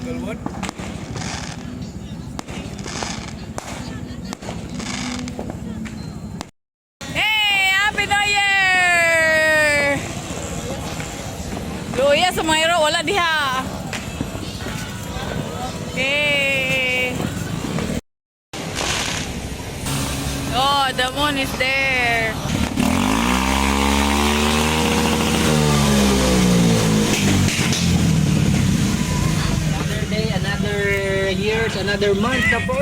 Inglewood. Hey! Happy New Year! Luya sa mga hero, wala diha. Okay. Oh, the moon is there. Another day, another years, another month na po.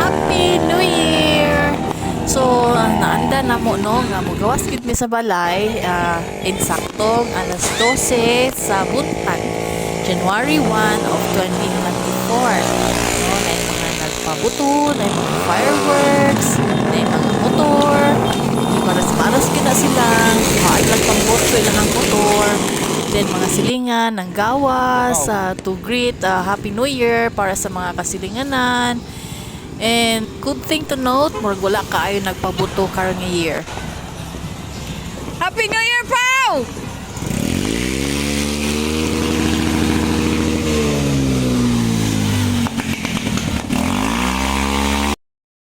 Happy New Year! So, naanda na mo no, nga mo gawas gid mi sa balay, insaktong alas 12 sa buntag, January 1 of 2024. No, na mga nagpabuto, na mga fireworks, na mga motor, maras-maras kita sila, maadlag pang boto ilang motor, then mga silingan ng gawas to greet Happy New Year para sa mga kasilinganan. And good thing to note, murag wala kaayo nagpabuto karong year. Happy New Year, Pao!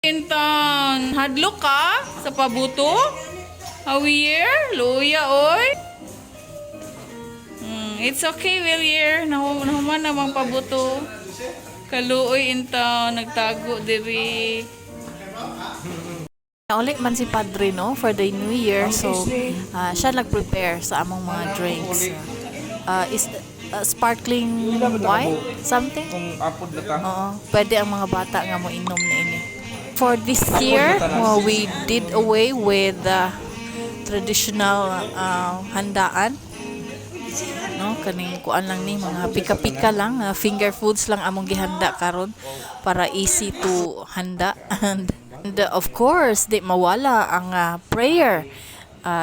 Intan, hadlok ka sa pabuto? Year? Luya, oy? It's okay, Willier. Nahuman namang pabuto. Kaluoy inta nagtago diri. Ulit man si Padre no for the New Year, so siya nag-prepare sa among mga drinks. Is sparkling wine something? Kung apod na ka. Oo, pwede ang mga bata nga mo inom na ini. For this year, we did away with the traditional handaan. No, kaning kuan lang ni mga pika-pika lang, finger foods lang among gihanda karon para easy to handa. And of course, di mawala ang prayer.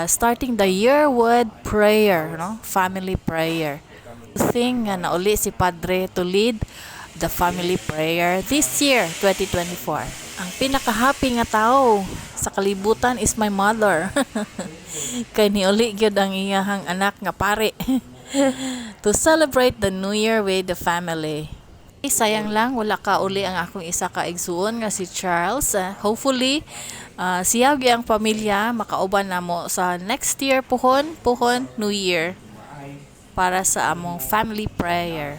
Starting the year with prayer, no? Family prayer. Thing nga nauli si Padre to lead the family prayer this year, 2024. Ang pinaka-happy nga tao sa kalibutan is my mother. Kay niuli gyud ang iyahang anak nga pare. To celebrate the New Year with the family. Sayang lang wala ka uli ang akong isa ka igsuon nga si Charles. Hopefully siya gyud ang pamilya makauban namo sa next year puhon New Year para sa among family prayer.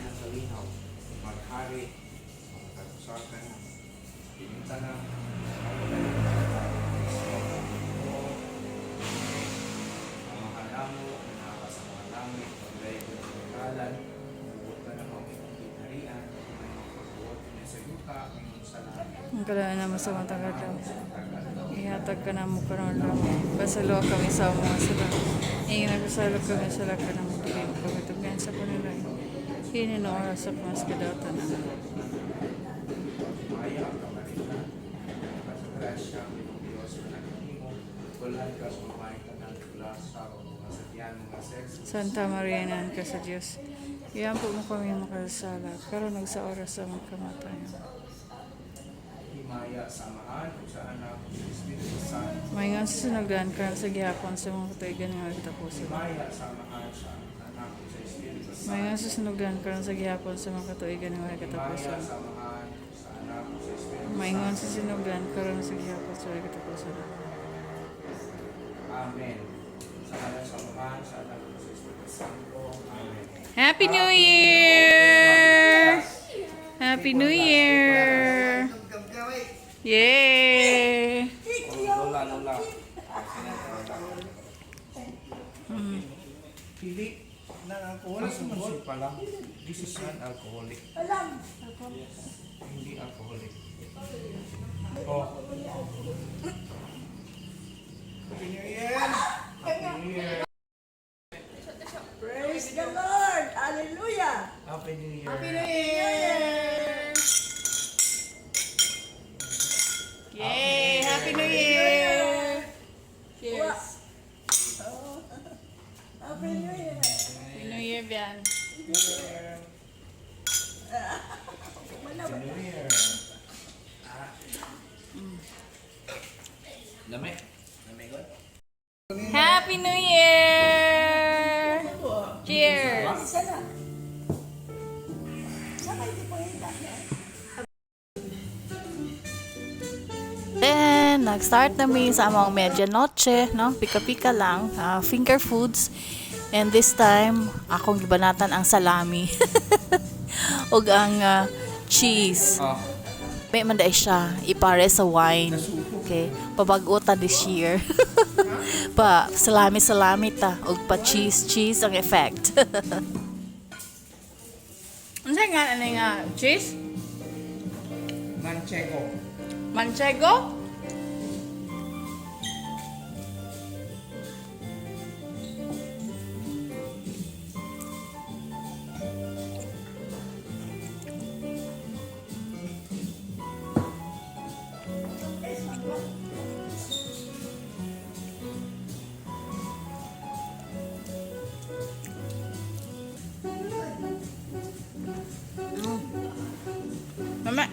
Ang kailangan naman sa mga taga-daw. Ihatag ka na mo karoon lang. Pasalo kami sa mga sila. Nagpasalo kami sila ka na mo. Kami tugan sa kanila. Hini na oras sa mas kadata na. Santa Maria nan ka sa Diyos. Iyan po mo kami makasala. Pero nagsa oras sa magkamatayan. Himaya samahan ug sa anak ug sa Espiritu Santo. May nga susunogdan ka sa gihapon sa mga katuigan nga nagtapusan. Himaya samahan sa anak ug sa Espiritu Santo. May nga susunogdan ka sa gihapon sa mga katuigan nga Himaya nagtapusan. samahan sa anak ug sa Espiritu May nga susunogdan ka sa gihapon sa mga katapusan. Amen. Himaya samahan sa anak ug sa Espiritu Santo. Amen. Happy New Year! Happy New Year! Yay! Lola. Pili na alcoholic pa lang. This is non-alcoholic. Hindi alcoholic. Oh. Happy New Year! Happy New Year! Praise the Lord! Hallelujah! Happy New Year! Happy New Year! Yay! Happy New Year! Cheers! Happy New Year! Happy New Year, Bian. Happy New Year! Lame. nag-start nami sa among medianoche, no? Pika-pika lang, finger foods. And this time, akong gibanatan ang salami. ug ang cheese. May man dai siya ipare sa wine. Okay, pabag-ota this year. Pa salami ta ug pa cheese ang effect. Unsa nga ano nga cheese? Manchego. Manchego? Mama.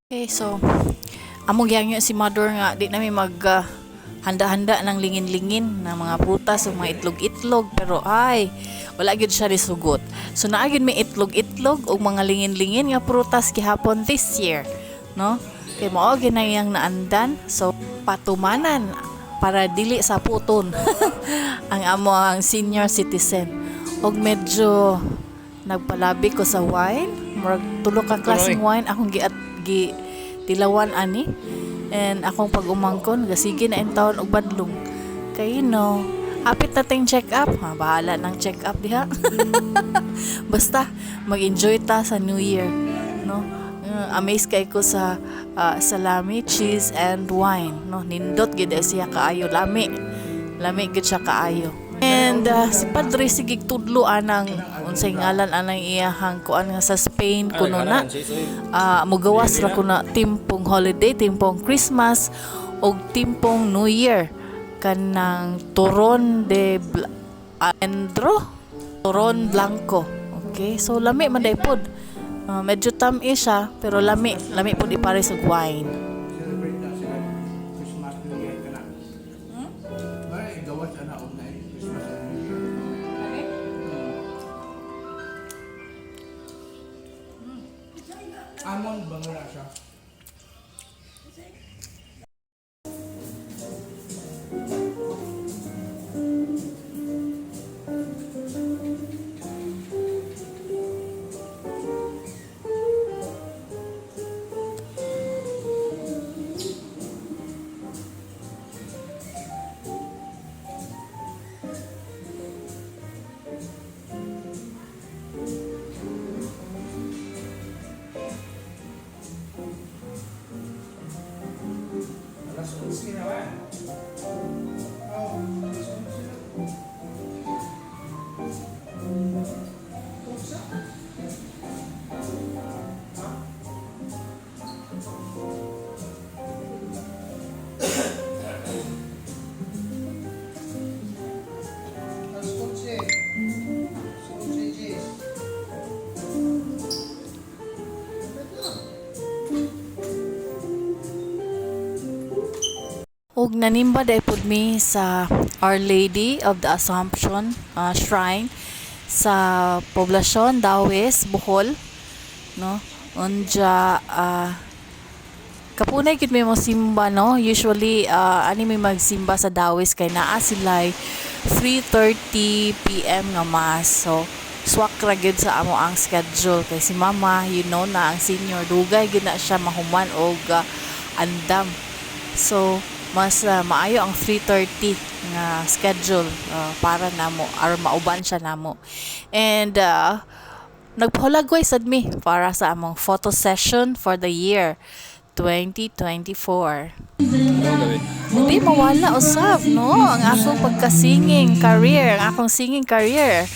Okay, so among gyangyo si mother nga di namin mag handa-handa ng lingin-lingin na mga prutas o mga itlog-itlog pero ay wala gyud siya risugot. So naa gyud may itlog-itlog o mga lingin-lingin nga prutas gihapon this year, no? Kay mao ginayang naandan. So patumanan para dili sa puton ang among senior citizen. Og medyo nagpalabi ko sa wine, murag tulo ka klaseng wine akong gi tilawan ani. And akong pag-umangkon, gasige na in taon og badlong. Kay hapit nating check up. Bahala ng check up diha. Basta mag-enjoy ta sa New Year, no? Amaze kay ko sa salami, cheese and wine, no? Nindot gid siya kaayo, lami gid siya kaayo. And si Padre sigig tudlo anang unsay ngalan anang iyahang kuan nga sa Spain kuno na mugawas ra kuno timpong holiday, timpong Christmas og timpong New Year kanang Turon Turon Blanco. Okay, so lami man day pod. Medyo tamis siya pero lami pod ipare sa wine. Celebrate na sila. Christmas New Year ka na. Ay, gawas na og na Christmas and New Year. Amon bangura siya. Alas 11 na ba? Oh, alas 11 na. Tuksa? Alas 11. Alas 11, Jess. Og nanimba day pod mi sa Our Lady of the Assumption Shrine sa poblasyon Dawes, Bohol, no? Unja kapunay gid mi mo simba, no? Usually ani mi magsimba sa Dawes kay naa silay 3:30 PM nga mass. So swak ra gyud sa amo ang schedule kay si mama, na ang senior dugay gyud na siya mahuman og andam. So mas maayo ang 3:30 nga schedule para namo or mauban siya namo. And nagpahulagway sad mi para sa among photo session for the year 2024. Hindi mawala usab, no? Ang akong pagka-singing career, ang akong singing career.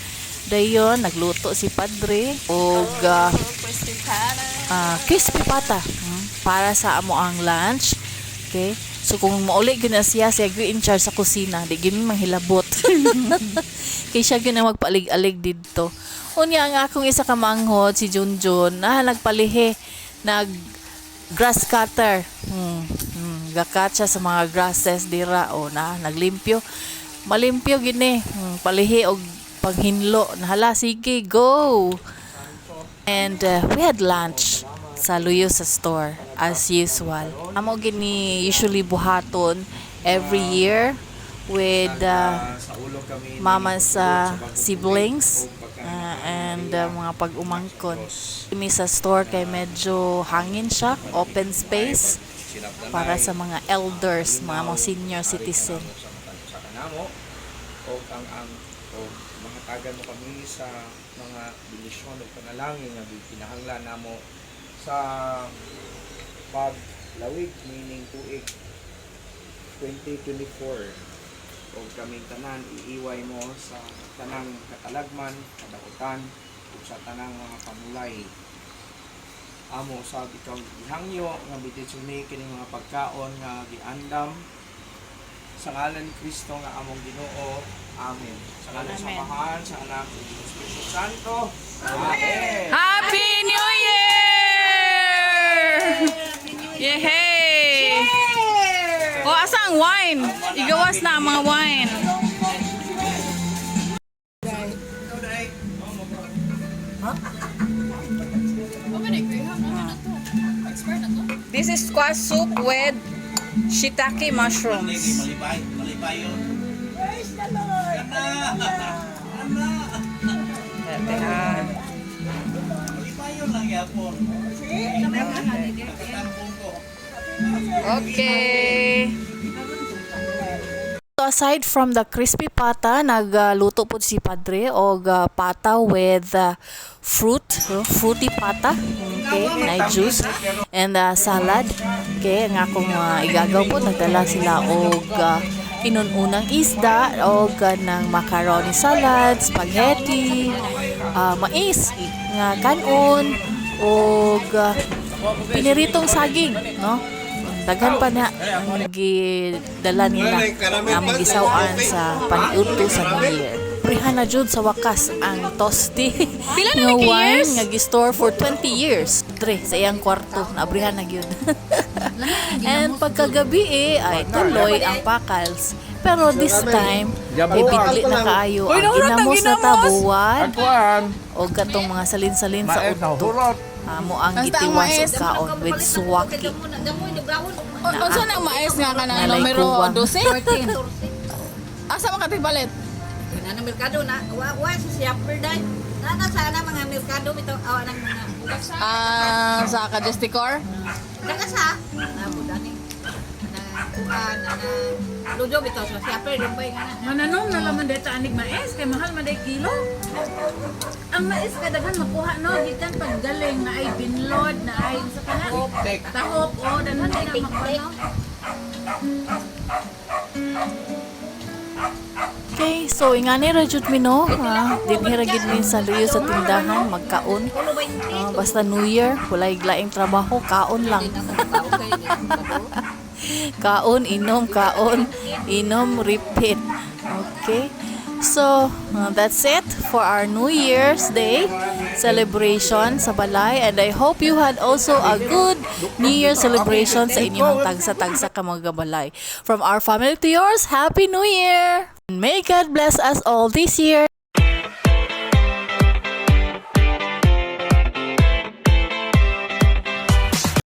Dayon nagluto si Padre og crispy pata para sa amo ang lunch. Okay? So kung mauli gyud na siya gyud in charge sa kusina, di gyud manghilabot. Kay siya gyud na magpalig-alig didto. Unya ang akong isa ka manghod si Junjun, nagpalihi, nag grass cutter. Gakat siya sa mga grasses dira naglimpyo. Malimpyo gini, palihi og paghinlo. Nahala sige, go. And we had lunch sa luyo sa store as usual. Amo gini usually buhaton every year with Sa ulo kami mama's siblings and mga pag-umangkon. Kami sa store kay medyo hangin siya, open space para sa mga elders, mga senior citizen. sa kanamo o ang mga tagan mo kami sa mga benisyon o panalangin nga kinahanglan namo sa paglawig meaning tuig 2024 o kaming tanan iiway mo sa tanang katalagman, kadautan ug sa tanang mga pamulay. Amo sa ikaw gihangyo nga bititsuni kining mga pagkaon nga giandam sa ngalan ni Kristo nga among Ginoo. Amen. Sa ngalan sa Amahan, sa Anak ug sa Espiritu Santo. Amen. Happy New Year! Yehey! O, asa ang wine? Igawas na ang mga wine. This is squash soup with shiitake mushrooms. Malibay yun. Praise the Lord. Malibay yun lang yapon. Okay. So aside from the crispy pata, nagluto po si Padre og pata with fruity pata. Okay, na juice and salad. Okay, nga akong igagaw po nagdala sila og inununang isda og ng macaroni salad, spaghetti, mais nga kanon og piniritong saging, no? Daghan pa na ang gidala nila na magisawan sa paniudto sa New Year. Prihan na jud sa wakas ang toasty nga wine nga gi-store for 20 years. Dre sa iyang kwarto nabrihan na gyud. And pagkagabi ay tuloy ang pakals. Pero this time, ibigli na kaayo ang ginamos na tabuan o katong mga salin-salin sa udto. Amo ang gitiwas og kaon with suwaki. Unsa nang mais nga kanang numero 12? Asa man katibalit? Na merkado na wa sa shopper dai na sana mga merkado bitaw awa ng mga bukas Sa Kadesticor? daga sa na budani na kuan na ludo bitaw sa shopper lumbay nga na Mananong na laman dito anig mais kay mahal man day kilo. Ang mais kadaghan makuha no gikan paggaling na ay binlod na ay sa kana. Tahop o daghan na makuha no. Okay, so ingani ra jud mi no. Dinhi ra gid min sa luyo sa tindahan magkaon. Basta New Year, walay glaing trabaho, kaon lang. Kaon, inom, repeat. Okay? So, that's it for our New Year's Day celebration sa balay. And I hope you had also a good New Year celebration sa inyong tagsa-tagsa ka mga balay. From our family to yours, Happy New Year! And may God bless us all this year.